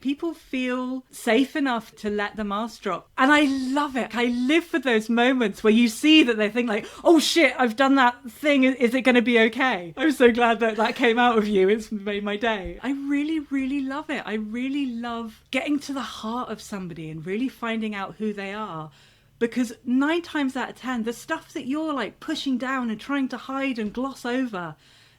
People feel safe enough to let the mask drop. And I love it. I live for those moments where you see that they think like, oh shit, I've done that thing. Is it going to be okay? I'm so glad that that came out of you. It's made my day. I really, really love it. I really love getting to the heart of somebody and really finding out who they are. Because 9 times out of 10, the stuff that you're like pushing down and trying to hide and gloss over,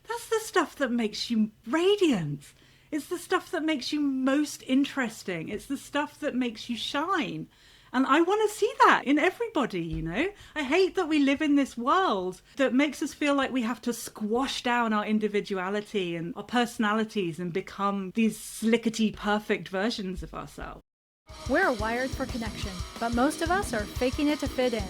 that's the stuff that makes you radiant. It's the stuff that makes you most interesting. It's the stuff that makes you shine. And I want to see that in everybody, you know? I hate that we live in this world that makes us feel like we have to squash down our individuality and our personalities and become these slickety perfect versions of ourselves. We're wired for connection, but most of us are faking it to fit in.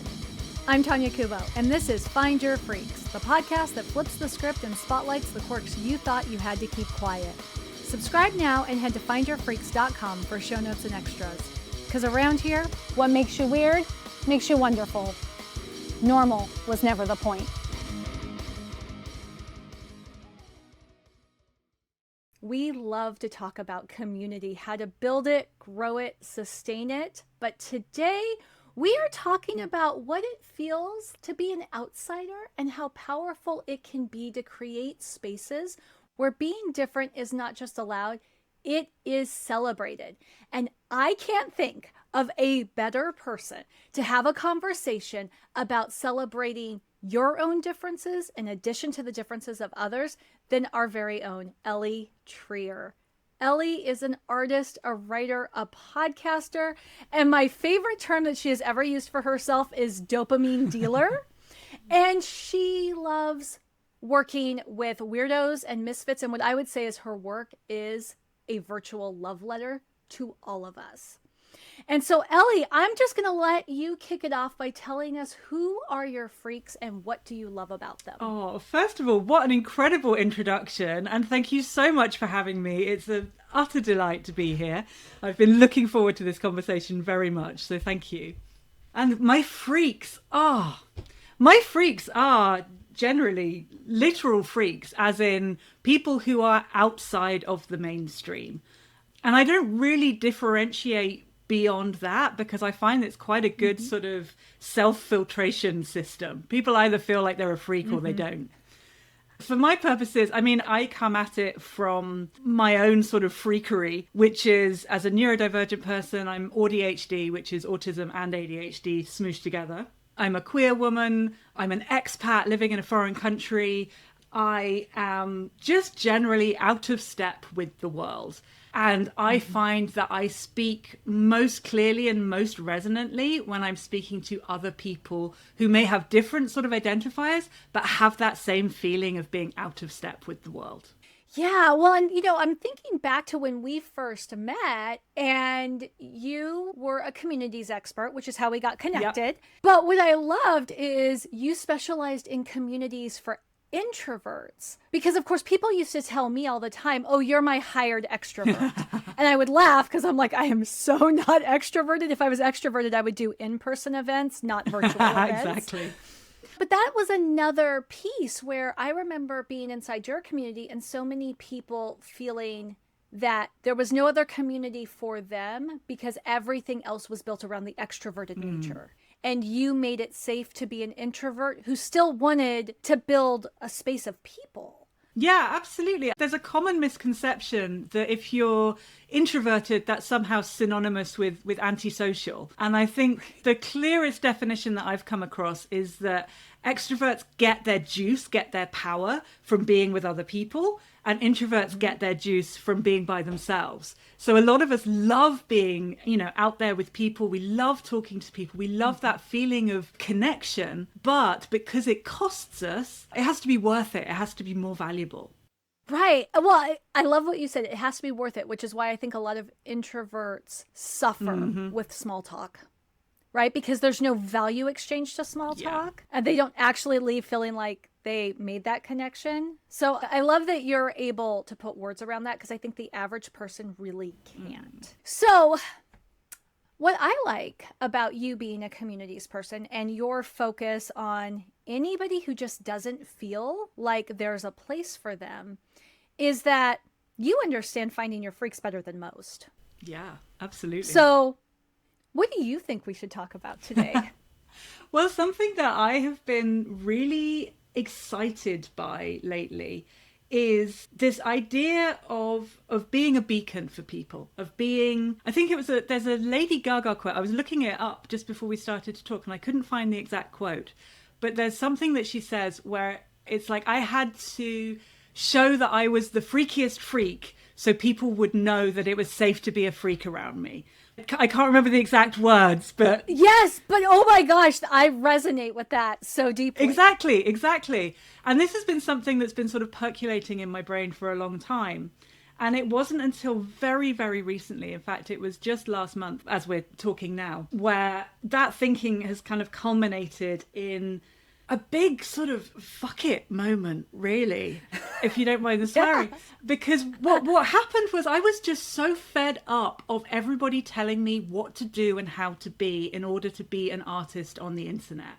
I'm Tonya Kubo, and this is Find Your Freaks, the podcast that flips the script and spotlights the quirks you thought you had to keep quiet. Subscribe now and head to findyourfreaks.com for show notes and extras. Because around here, what makes you weird makes you wonderful. Normal was never the point. we love to talk about community, how to build it, grow it, sustain it. But today, we are talking about what it feels to be an outsider and how powerful it can be to create spaces where being different is not just allowed, it is celebrated. And I can't think of a better person to have a conversation about celebrating your own differences in addition to the differences of others than our very own Eli Trier. Eli is an artist, a writer, a podcaster, and my favorite term that she has ever used for herself is dopamine dealer. And she loves working with weirdos and misfits, and what I would say is her work is a virtual love letter to all of us. And so, Eli, I'm just going to let you kick it off by telling us who are your freaks and what do you love about them? Oh, first of all, what an incredible introduction. And thank you so much for having me. It's an utter delight to be here. I've been looking forward to this conversation very much. So thank you. And my freaks are generally literal freaks, as in people who are outside of the mainstream. And I don't really differentiate beyond that because I find it's quite a good sort of self-filtration system. People either feel like they're a freak or they don't. For my purposes, I mean, I come at it from my own sort of freakery, which is, as a neurodivergent person, I'm AuDHD, which is autism and ADHD smooshed together. I'm a queer woman. I'm an expat living in a foreign country. I am just generally out of step with the world. And I find that I speak most clearly and most resonantly when I'm speaking to other people who may have different sort of identifiers, but have that same feeling of being out of step with the world. Yeah, well, and you know, I'm thinking back to when we first met and you were a communities expert, which is how we got connected. Yep. But what I loved is you specialized in communities for introverts, because of course people used to tell me all the time, oh, you're my hired extrovert. And I would laugh because I'm like, I am so not extroverted. If I was extroverted, I would do in-person events, not virtual events. Exactly. But that was another piece where I remember being inside your community and so many people feeling that there was no other community for them because everything else was built around the extroverted nature. And you made it safe to be an introvert who still wanted to build a space of people. Yeah, absolutely. There's a common misconception that if you're introverted, that's somehow synonymous with antisocial. And I think the clearest definition that I've come across is that extroverts get their juice, get their power from being with other people, and introverts get their juice from being by themselves. So a lot of us love being, out there with people. We love talking to people. We love that feeling of connection. But because it costs us, it has to be worth it. It has to be more valuable. Right. Well, I love what you said. It has to be worth it, which is why I think a lot of introverts suffer with small talk. Right? Because there's no value exchange to small talk. And they don't actually leave feeling like they made that connection. So I love that you're able to put words around that because I think the average person really can't. So what I like about you being a communities person and your focus on anybody who just doesn't feel like there's a place for them is that you understand finding your freaks better than most. Yeah, absolutely. So, what do you think we should talk about today? Well, something that I have been really excited by lately is this idea of being a beacon for people, of being, I think there's a Lady Gaga quote. I was looking it up just before we started to talk and I couldn't find the exact quote, but there's something that she says where it's like, I had to show that I was the freakiest freak so people would know that it was safe to be a freak around me. I can't remember the exact words, but... Yes, but oh my gosh, I resonate with that so deeply. Exactly. And this has been something that's been sort of percolating in my brain for a long time. And it wasn't until very, very recently, in fact, it was just last month, as we're talking now, where that thinking has kind of culminated in a big sort of fuck it moment, really, if you don't mind the swearing. Yeah. Because what happened was I was just so fed up of everybody telling me what to do and how to be in order to be an artist on the internet.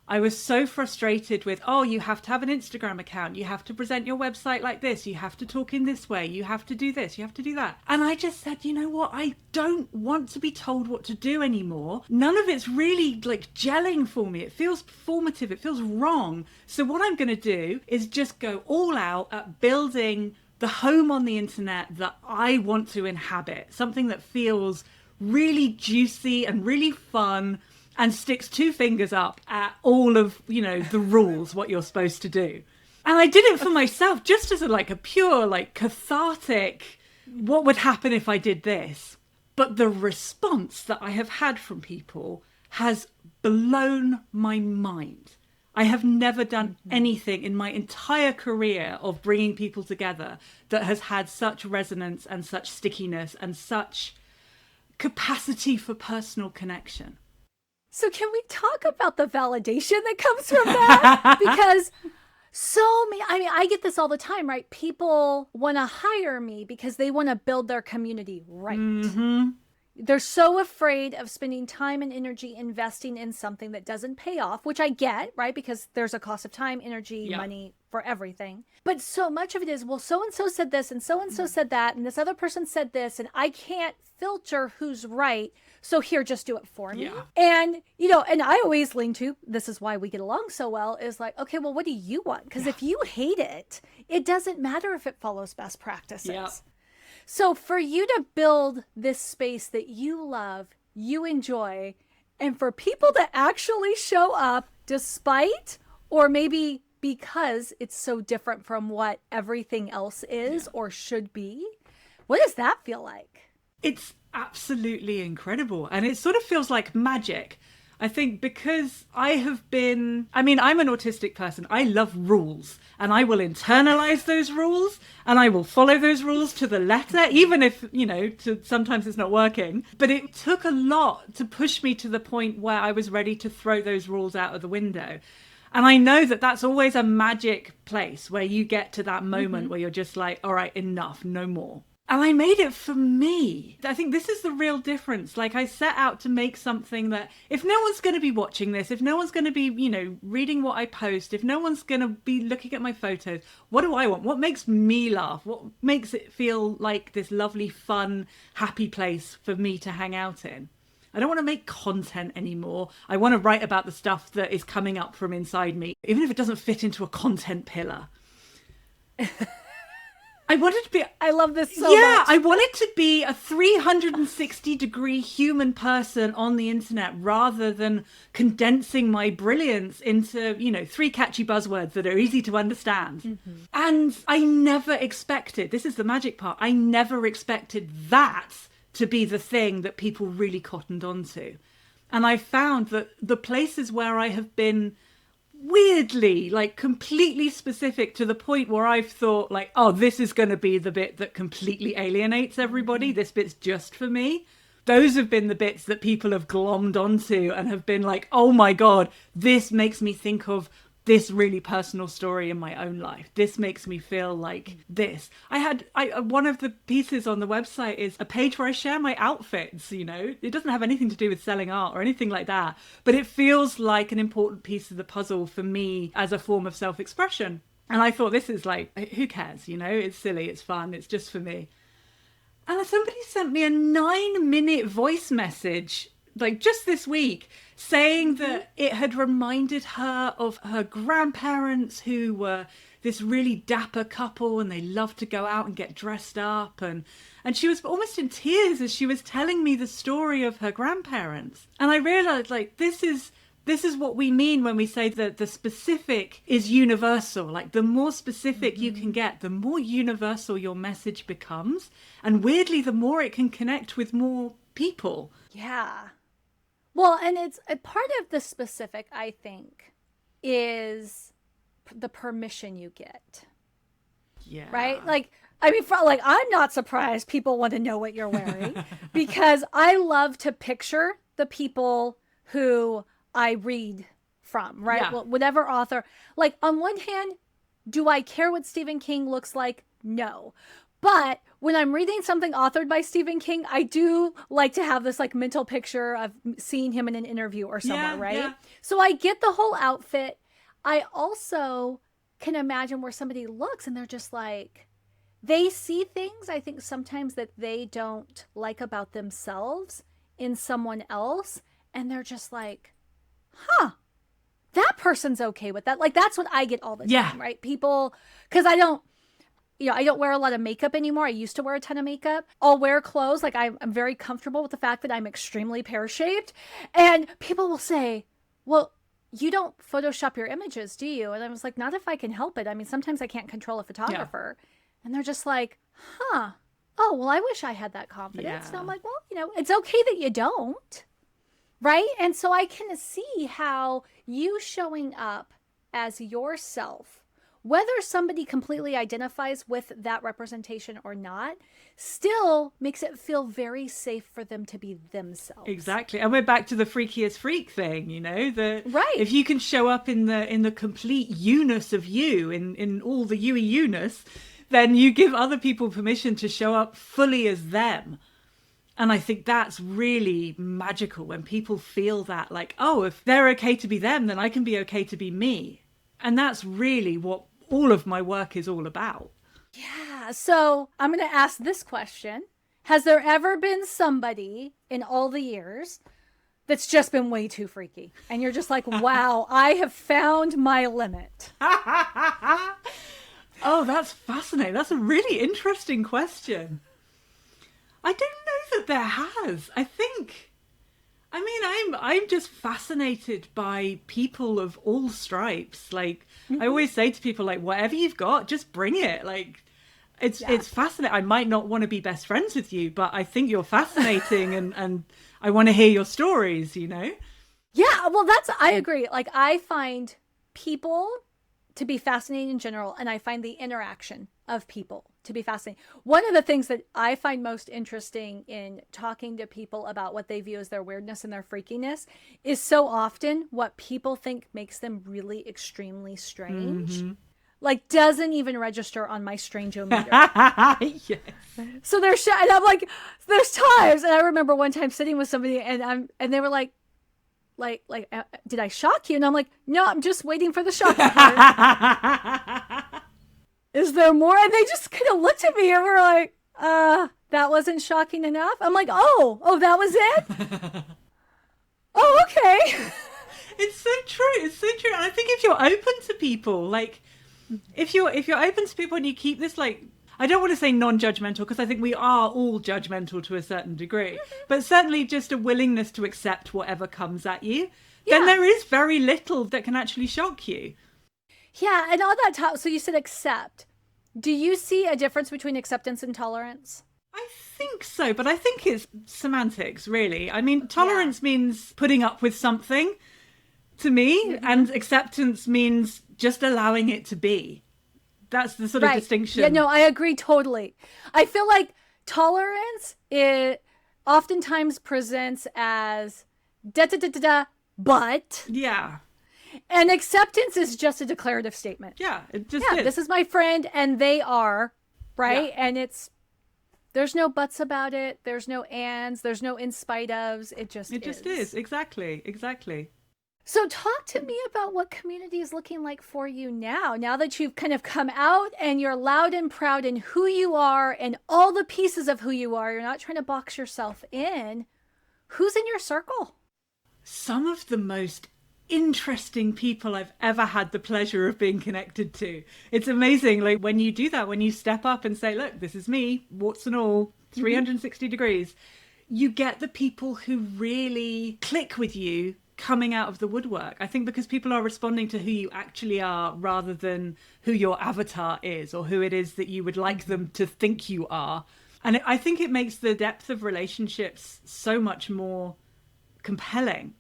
I was so frustrated with, oh, you have to have an Instagram account. You have to present your website like this. You have to talk in this way. You have to do this. You have to do that. And I just said, you know what? I don't want to be told what to do anymore. None of it's really like gelling for me. It feels performative. It feels wrong. So what I'm going to do is just go all out at building the home on the internet that I want to inhabit. Something that feels really juicy and really fun, and sticks two fingers up at all of, the rules, what you're supposed to do. And I did it for myself, just as a pure, cathartic, what would happen if I did this? But the response that I have had from people has blown my mind. I have never done anything in my entire career of bringing people together that has had such resonance and such stickiness and such capacity for personal connection. So can we talk about the validation that comes from that? Because I get this all the time, right? People want to hire me because they want to build their community right. Mm-hmm. They're so afraid of spending time and energy investing in something that doesn't pay off, which I get, right? Because there's a cost of time, energy, money for everything. But so much of it is, well, so-and-so said this and so-and-so said that, and this other person said this, and I can't filter who's right. So here, just do it for me. Yeah. And, and I always lean to, this is why we get along so well, is like, okay, well, what do you want? Because if you hate it, it doesn't matter if it follows best practices. Yeah. So for you to build this space that you love, you enjoy, and for people to actually show up despite, or maybe because it's so different from what everything else is or should be, what does that feel like? It's absolutely incredible. And it sort of feels like magic. I think because I'm an autistic person. I love rules, and I will internalize those rules and I will follow those rules to the letter, even if, sometimes it's not working. But it took a lot to push me to the point where I was ready to throw those rules out of the window. And I know that that's always a magic place where you get to that moment where you're just like, all right, enough, no more. And I made it for me. I think this is the real difference. I set out to make something that if no one's going to be watching this, if no one's going to be, reading what I post, if no one's going to be looking at my photos, what do I want? What makes me laugh? What makes it feel like this lovely, fun, happy place for me to hang out in? I don't want to make content anymore. I want to write about the stuff that is coming up from inside me, even if it doesn't fit into a content pillar. I love this so much. Yeah, I wanted to be a 360-degree human person on the internet rather than condensing my brilliance into, 3 catchy buzzwords that are easy to understand. And I never expected, this is the magic part, I never expected that to be the thing that people really cottoned onto. And I found that the places where I have been weirdly, completely specific to the point where I've thought, oh, this is going to be the bit that completely alienates everybody. This bit's just for me. Those have been the bits that people have glommed onto and have been like, oh my God, this makes me think of this really personal story in my own life. This makes me feel like this. One of the pieces on the website is a page where I share my outfits, It doesn't have anything to do with selling art or anything like that, but it feels like an important piece of the puzzle for me as a form of self-expression. And I thought, this is who cares, It's silly, it's fun, it's just for me. And somebody sent me a 9-minute voice message, like just this week, saying that it had reminded her of her grandparents, who were this really dapper couple, and they loved to go out and get dressed up. And she was almost in tears as she was telling me the story of her grandparents. And I realized, like, this is what we mean when we say that the specific is universal. Like, the more specific you can get, the more universal your message becomes. And weirdly, the more it can connect with more people. Yeah. Well, and it's a part of the specific, I think, is the permission you get. Yeah. Right? Like, I mean, I'm not surprised people want to know what you're wearing because I love to picture the people who I read from, right? Yeah. Well, whatever author. Like, on one hand, do I care what Stephen King looks like? No. But when I'm reading something authored by Stephen King, I do like to have this like mental picture of seeing him in an interview or somewhere, right? Yeah. So I get the whole outfit. I also can imagine where somebody looks and they're just like, they see things, I think, sometimes that they don't like about themselves in someone else. And they're just like, huh, that person's okay with that. Like, that's what I get all the time, right? People, because I don't wear a lot of makeup anymore. I used to wear a ton of makeup. I'll wear clothes. Like, I'm very comfortable with the fact that I'm extremely pear-shaped. And people will say, well, you don't Photoshop your images, do you? And I was like, not if I can help it. I mean, sometimes I can't control a photographer. Yeah. And they're just like, huh, oh, well, I wish I had that confidence. Yeah. And I'm like, well, it's okay that you don't. Right? And so I can see how you showing up as yourself, whether somebody completely identifies with that representation or not, still makes it feel very safe for them to be themselves. Exactly. And we're back to the freakiest freak thing, that right. If you can show up in the complete you-ness of you, in all the you-ness, then you give other people permission to show up fully as them. And I think that's really magical when people feel that, like, oh, if they're okay to be them, then I can be okay to be me. And that's really what all of my work is all about. Yeah. So I'm going to ask this question. Has there ever been somebody in all the years that's just been way too freaky? And you're just like, wow, I have found my limit. Oh, that's fascinating. That's a really interesting question. I don't know that there has. I'm just fascinated by people of all stripes. Like, I always say to people, like, whatever you've got, just bring it. Like, it's fascinating. I might not want to be best friends with you, but I think you're fascinating and I want to hear your stories, Yeah, well, I agree. Like, I find people to be fascinating in general, and I find the interaction of people to be fascinating. One of the things that I find most interesting in talking to people about what they view as their weirdness and their freakiness is so often what people think makes them really extremely strange. Mm-hmm. Like, doesn't even register on my strange-o-meter. Yes. So and I'm like, there's times, and I remember one time sitting with somebody and they were like, did I shock you? And I'm like, no, I'm just waiting for the shocking part. Is there more? And they just kind of looked at me and were like, that wasn't shocking enough. I'm like, oh, that was it? Oh, okay. It's so true. It's so true. And I think if you're open to people, like, if you're open to people and you keep this, like, I don't want to say non-judgmental, because I think we are all judgmental to a certain degree, but certainly just a willingness to accept whatever comes at you, then there is very little that can actually shock you. Yeah, and on that top, so you said accept. Do you see a difference between acceptance and tolerance? I think so, but I think it's semantics, really. I mean, tolerance means putting up with something, to me, and acceptance means just allowing it to be. That's the sort of distinction. Yeah, no, I agree totally. I feel like tolerance, it oftentimes presents as da-da-da-da-da, but. Yeah. And acceptance is just a declarative statement. Yeah, it just is. This is my friend and they are, right? Yeah. And there's no buts about it. There's no ands. There's no in spite ofs. It just is. It just is. Exactly. So talk to me about what community is looking like for you now that you've kind of come out and you're loud and proud in who you are and all the pieces of who you are. You're not trying to box yourself in. Who's in your circle? Some of the most interesting people I've ever had the pleasure of being connected to. It's amazing, like when you do that, when you step up and say, look, this is me, warts and all, 360 degrees, you get the people who really click with you coming out of the woodwork. I think because people are responding to who you actually are rather than who your avatar is or who it is that you would like them to think you are. And I think it makes the depth of relationships so much more compelling.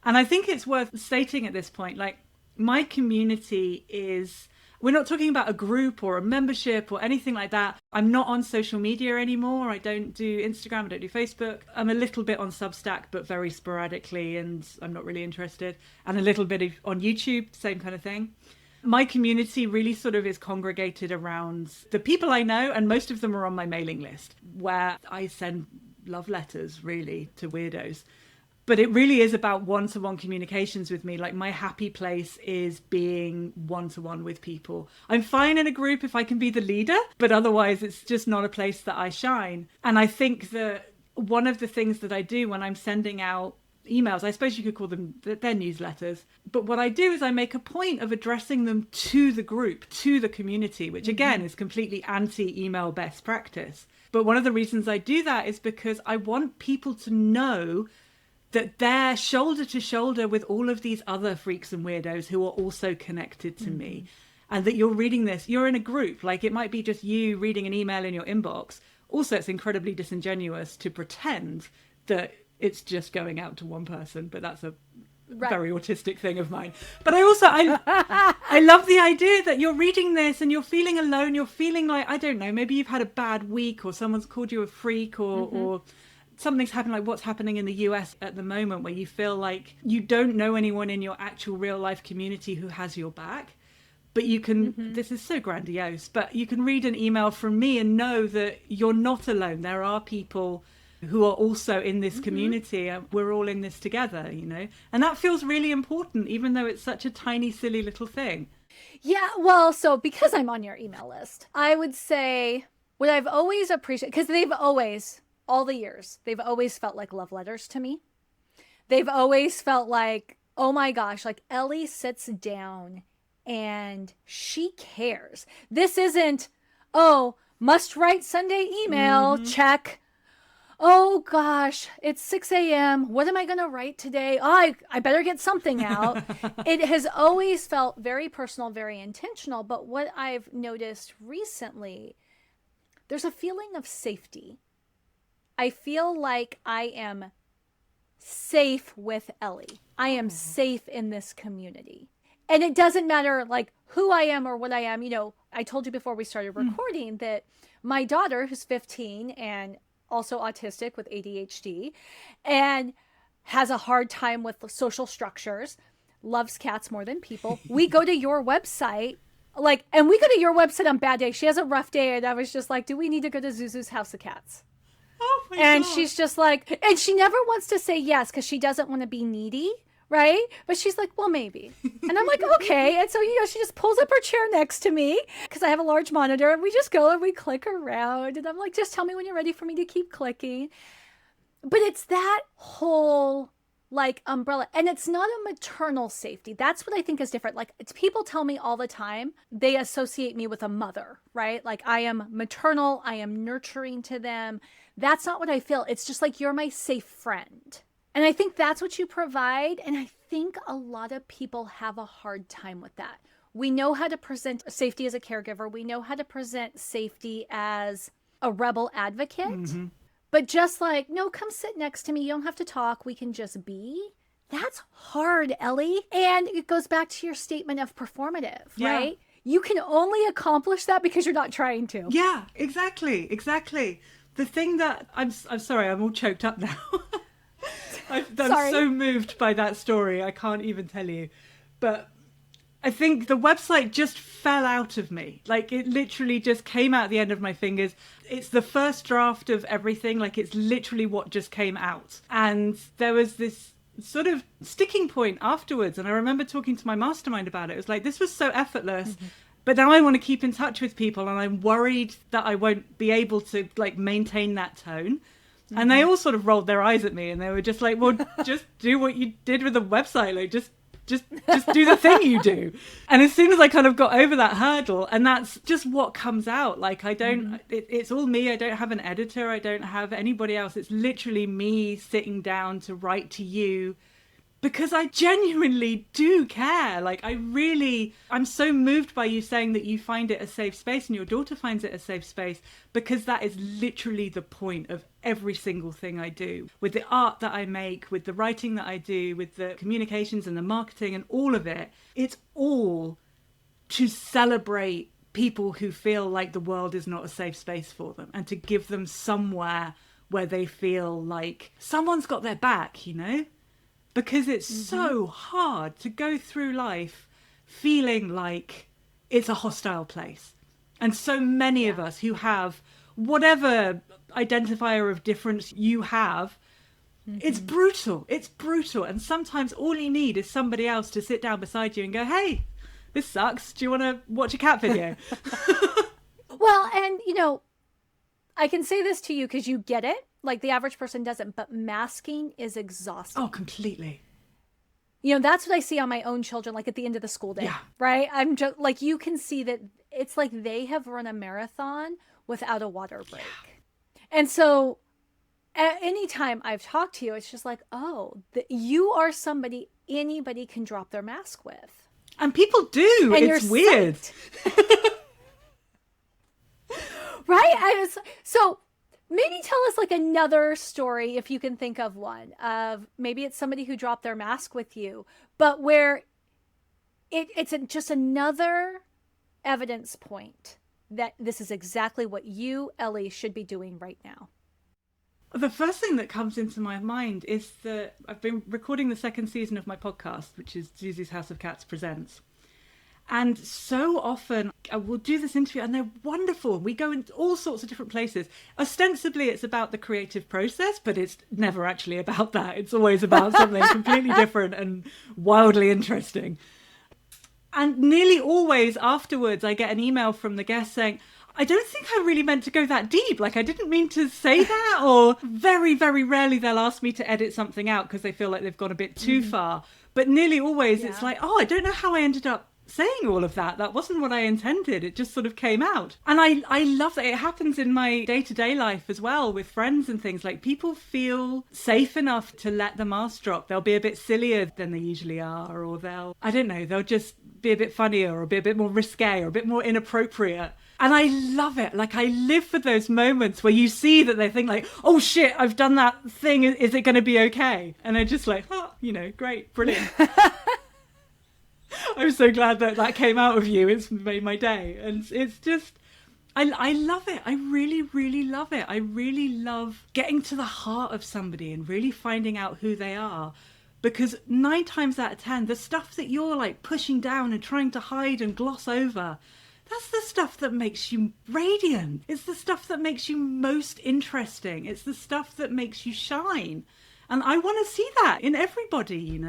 And I think it's worth stating at this point, like, my community is, we're not talking about a group or a membership or anything like that. I'm not on social media anymore. I don't do Instagram. I don't do Facebook. I'm a little bit on Substack, but very sporadically, and I'm not really interested. And a little bit on YouTube, same kind of thing. My community really sort of is congregated around the people I know, and most of them are on my mailing list, where I send love letters, really, to weirdos. But it really is about one-to-one communications with me. Like, my happy place is being one-to-one with people. I'm fine in a group if I can be the leader, but otherwise it's just not a place that I shine. And I think that one of the things that I do when I'm sending out emails, I suppose you could call them their newsletters, but what I do is I make a point of addressing them to the group, to the community, which again is completely anti-email best practice. But one of the reasons I do that is because I want people to know that they're shoulder to shoulder with all of these other freaks and weirdos who are also connected to me. And that you're reading this, you're in a group, like it might be just you reading an email in your inbox. Also, it's incredibly disingenuous to pretend that it's just going out to one person, but that's a very autistic thing of mine. But I love the idea that you're reading this and you're feeling alone. You're feeling like, I don't know, maybe you've had a bad week or someone's called you a freak or something's happened, like what's happening in the US at the moment, where you feel like you don't know anyone in your actual real life community who has your back. But you can, this is so grandiose, but you can read an email from me and know that you're not alone. There are people who are also in this community, and we're all in this together, you know? And that feels really important, even though it's such a tiny, silly little thing. Yeah, well, so because I'm on your email list, I would say what I've always appreciated, because they've always, all the years, they've always felt like love letters to me. They've always felt like, oh my gosh, like Ellie sits down and she cares. This isn't, oh, must write Sunday email, check. Oh gosh, it's 6 a.m. What am I going to write today? Oh, I better get something out. It has always felt very personal, very intentional. But what I've noticed recently, there's a feeling of safety. I feel like I am safe with Ellie. I am safe in this community. And it doesn't matter like who I am or what I am. You know, I told you before we started recording that my daughter, who's 15 and also autistic with ADHD and has a hard time with social structures, loves cats more than people. We go to your website, and we go to your website on bad days. She has a rough day, and I was just like, do we need to go to Zuzu's House of Cats? Oh my God. She's just like, and she never wants to say yes because she doesn't want to be needy, right? But she's like, well, maybe. And I'm like, okay. And so, you know, she just pulls up her chair next to me because I have a large monitor, and we just go and we click around. And I'm like, just tell me when you're ready for me to keep clicking. But it's that whole like umbrella, and it's not a maternal safety. That's what I think is different. Like, it's people tell me all the time, they associate me with a mother, right? Like, I am maternal, I am nurturing to them. That's not what I feel. It's just like, you're my safe friend. And I think that's what you provide. And I think a lot of people have a hard time with that. We know how to present safety as a caregiver. We know how to present safety as a rebel advocate. But just like, no, come sit next to me. You don't have to talk. We can just be. That's hard, Ellie. And it goes back to your statement of performative, right? You can only accomplish that because you're not trying to. Yeah, exactly. The thing that I'm sorry, I'm all choked up now. I'm so moved by that story. I can't even tell you. But I think the website just fell out of me. Like, it literally just came out the end of my fingers. It's the first draft of everything. Like, it's literally what just came out. And there was this sort of sticking point afterwards. And I remember talking to my mastermind about it. It was like, this was so effortless. But now I want to keep in touch with people, and I'm worried that I won't be able to like maintain that tone. And they all sort of rolled their eyes at me, and they were just like, well, just do what you did with the website. Like, just do the thing you do. And as soon as I kind of got over that hurdle, and that's just what comes out. Like, I don't, it's all me. I don't have an editor. I don't have anybody else. It's literally me sitting down to write to you, because I genuinely do care. Like, I'm so moved by you saying that you find it a safe space and your daughter finds it a safe space, because that is literally the point of every single thing I do. With the art that I make, with the writing that I do, with the communications and the marketing and all of it, it's all to celebrate people who feel like the world is not a safe space for them, and to give them somewhere where they feel like someone's got their back, you know? Because it's so hard to go through life feeling like it's a hostile place. And so many of us who have whatever identifier of difference you have, it's brutal. It's brutal. And sometimes all you need is somebody else to sit down beside you and go, hey, this sucks. Do you want to watch a cat video? Well, and, you know, I can say this to you because you get it. Like, the average person doesn't, but masking is exhausting. Oh, completely. You know, that's what I see on my own children, like at the end of the school day, right? I'm just like, you can see that it's like they have run a marathon without a water break. Yeah. And so at any time I've talked to you, it's just like, oh, you are somebody anybody can drop their mask with. And people do. And it's weird. Right? So maybe tell us like another story, if you can think of one, of maybe it's somebody who dropped their mask with you, but where it's just another evidence point that this is exactly what you, Ellie, should be doing right now. The first thing that comes into my mind is that I've been recording the second season of my podcast, which is Zuzu's House of Cats Presents. And so often I will do this interview and they're wonderful. We go in all sorts of different places. Ostensibly, it's about the creative process, but it's never actually about that. It's always about something completely different and wildly interesting. And nearly always afterwards, I get an email from the guest saying, I don't think I really meant to go that deep. Like, I didn't mean to say that. Or very, very rarely they'll ask me to edit something out because they feel like they've gone a bit too far. But nearly always it's like, oh, I don't know how I ended up saying all of that. That wasn't what I intended. It just sort of came out. And I love that. It happens in my day-to-day life as well with friends and things. Like, people feel safe enough to let the mask drop. They'll be a bit sillier than they usually are, or they'll just be a bit funnier, or be a bit more risque, or a bit more inappropriate. And I love it. Like, I live for those moments where you see that they think like, oh shit, I've done that thing. Is it going to be okay? And they're just like, oh, great, brilliant. I'm so glad that came out of you. It's made my day. And it's just, I love it. I really, really love it. I really love getting to the heart of somebody and really finding out who they are. Because 9 times out of 10, the stuff that you're like pushing down and trying to hide and gloss over, that's the stuff that makes you radiant. It's the stuff that makes you most interesting. It's the stuff that makes you shine. And I want to see that in everybody,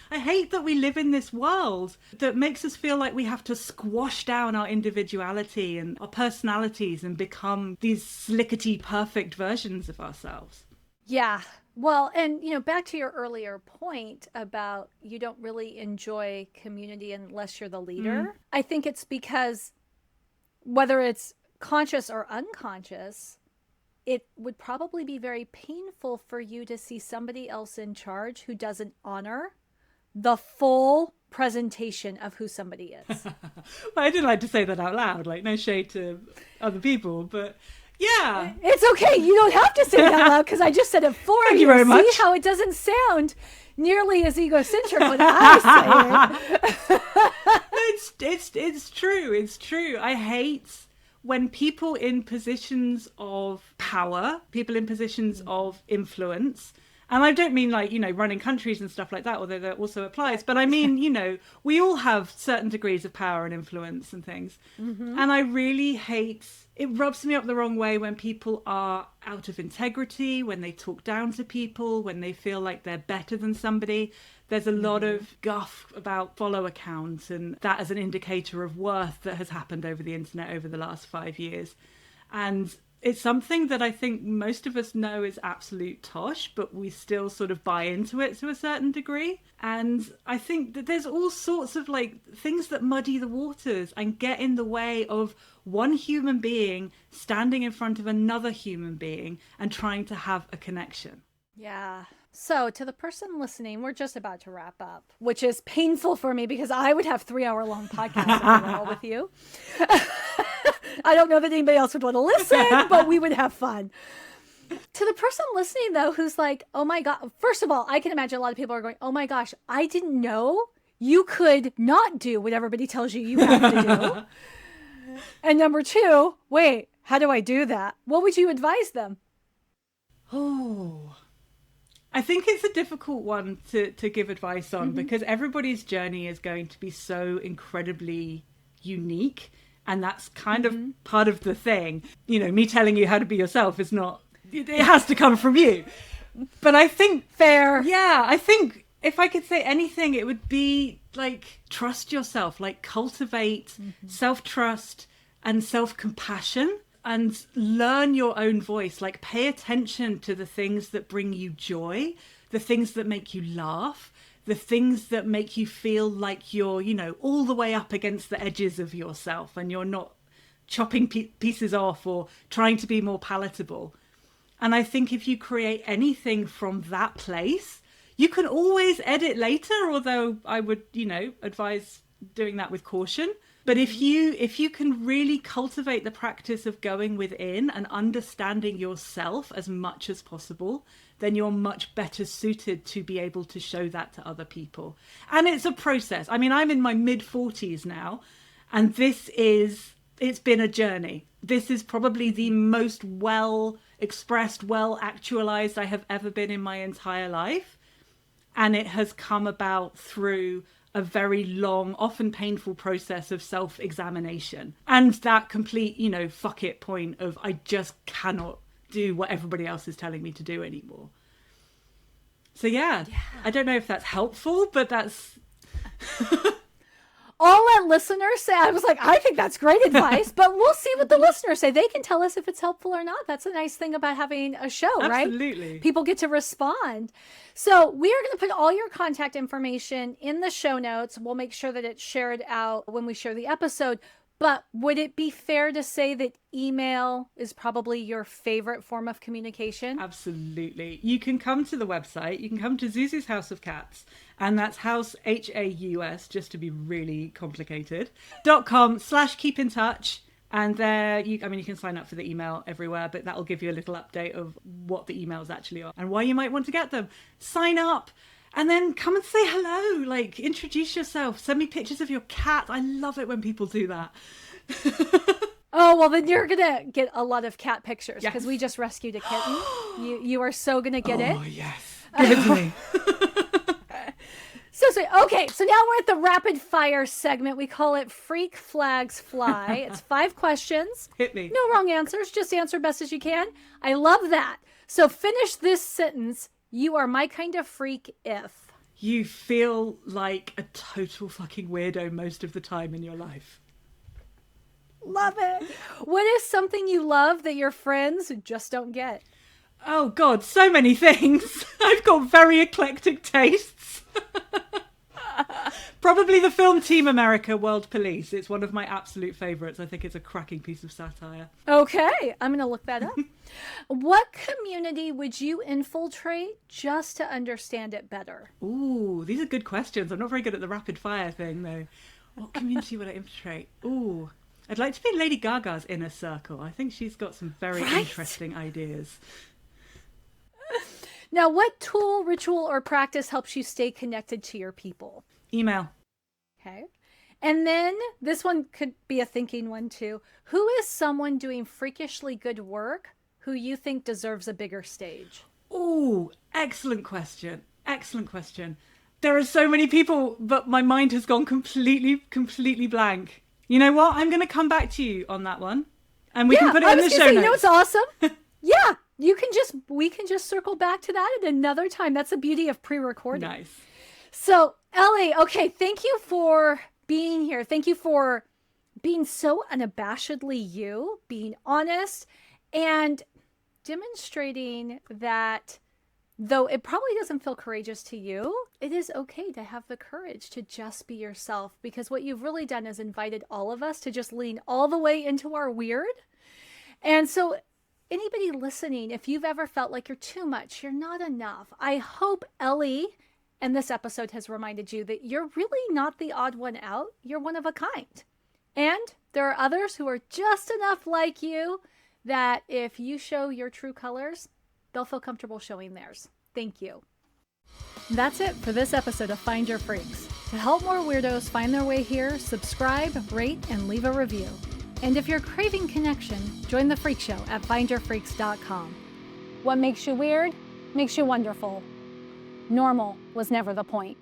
I hate that we live in this world that makes us feel like we have to squash down our individuality and our personalities and become these slickety perfect versions of ourselves. Yeah. Well, and, back to your earlier point about you don't really enjoy community unless you're the leader. I think it's because whether it's conscious or unconscious, it would probably be very painful for you to see somebody else in charge who doesn't honor the full presentation of who somebody is. Well, I didn't like to say that out loud, like no shade to other people, but yeah. It's okay. You don't have to say that out loud because I just said it for you. Thank you very much. See how it doesn't sound nearly as egocentric when I say it. It's true. It's true. I hate when people in positions of power, people in positions of influence, And I don't mean like, running countries and stuff like that, although that also applies. But I mean, we all have certain degrees of power and influence and things. Mm-hmm. And I really hate, it rubs me up the wrong way when people are out of integrity, when they talk down to people, when they feel like they're better than somebody. There's a lot of guff about follow accounts and that as an indicator of worth that has happened over the internet over the last 5 years. And it's something that I think most of us know is absolute tosh, but we still sort of buy into it to a certain degree. And I think that there's all sorts of like things that muddy the waters and get in the way of one human being standing in front of another human being and trying to have a connection. Yeah. So to the person listening, we're just about to wrap up, which is painful for me because I would have 3-hour-long podcasts if I were all with you. I don't know that anybody else would want to listen, but we would have fun. To the person listening, though, who's like, oh my God, first of all, I can imagine a lot of people are going, oh my gosh, I didn't know you could not do what everybody tells you have to do. And number two, wait, how do I do that? What would you advise them? Oh, I think it's a difficult one to give advice on because everybody's journey is going to be so incredibly unique. And that's kind of part of the thing. Me telling you how to be yourself is not, it has to come from you. But I think... Fair. Yeah, I think if I could say anything, it would be like, trust yourself, like cultivate self-trust and self-compassion and learn your own voice. Like pay attention to the things that bring you joy, the things that make you laugh, the things that make you feel like you're, all the way up against the edges of yourself and you're not chopping pieces off or trying to be more palatable. And I think if you create anything from that place, you can always edit later, although I would, advise doing that with caution. But if you can really cultivate the practice of going within and understanding yourself as much as possible, then you're much better suited to be able to show that to other people. And it's a process. I mean, I'm in my mid-40s now, and it's been a journey. This is probably the most well-expressed, well-actualized I have ever been in my entire life. And it has come about through a very long, often painful process of self-examination. And that complete, fuck it point of I just cannot do what everybody else is telling me to do anymore. So yeah. I don't know if that's helpful, but that's... I'll let listeners say, I was like, I think that's great advice, but we'll see what the listeners say. They can tell us if it's helpful or not. That's a nice thing about having a show, right? Absolutely. People get to respond. So we are going to put all your contact information in the show notes. We'll make sure that it's shared out when we share the episode. But would it be fair to say that email is probably your favorite form of communication? Absolutely. You can come to the website. You can come to Zuzu's House of Cats. And that's house, Haus, just to be really complicated, .com/keep in touch. And there, you can sign up for the email everywhere, but that'll give you a little update of what the emails actually are and why you might want to get them. Sign up. And then come and say hello, like introduce yourself, send me pictures of your cat. I love it when people do that. Oh, well, then you're going to get a lot of cat pictures because Yes. we just rescued a kitten. You are so going to get it. Oh, yes. Give it to me. So sweet. Okay, so now we're at the rapid fire segment. We call it Freak Flags Fly. It's 5 questions. Hit me. No wrong answers. Just answer best as you can. I love that. So finish this sentence. You are my kind of freak if... You feel like a total fucking weirdo most of the time in your life. Love it. What is something you love that your friends just don't get? Oh, God, so many things. I've got very eclectic tastes. Probably the film Team America, World Police. It's one of my absolute favourites. I think it's a cracking piece of satire. Okay, I'm going to look that up. What community would you infiltrate just to understand it better? Ooh, these are good questions. I'm not very good at the rapid fire thing, though. What community would I infiltrate? Ooh, I'd like to be in Lady Gaga's inner circle. I think she's got some very interesting ideas. Now, what tool, ritual, or practice helps you stay connected to your people? Email. Okay. And then this one could be a thinking one too. Who is someone doing freakishly good work who you think deserves a bigger stage? Ooh, Excellent question. Excellent question. There are so many people, but my mind has gone completely blank. You know what? I'm going to come back to you on that one. And we can put it in the show notes. You know, it's awesome. Yeah, we can just circle back to that at another time. That's the beauty of pre-recording. Nice. So, Ellie, okay, thank you for being here. Thank you for being so unabashedly you, being honest, and demonstrating that though it probably doesn't feel courageous to you, it is okay to have the courage to just be yourself, because what you've really done is invited all of us to just lean all the way into our weird. And so anybody listening, if you've ever felt like you're too much, you're not enough, I hope Ellie and this episode has reminded you that you're really not the odd one out. You're one of a kind. And there are others who are just enough like you that if you show your true colors, they'll feel comfortable showing theirs. Thank you. That's it for this episode of Find Your Freaks. To help more weirdos find their way here, subscribe, rate, and leave a review. And if you're craving connection, join the Freak Show at findyourfreaks.com. What makes you weird makes you wonderful. Normal was never the point.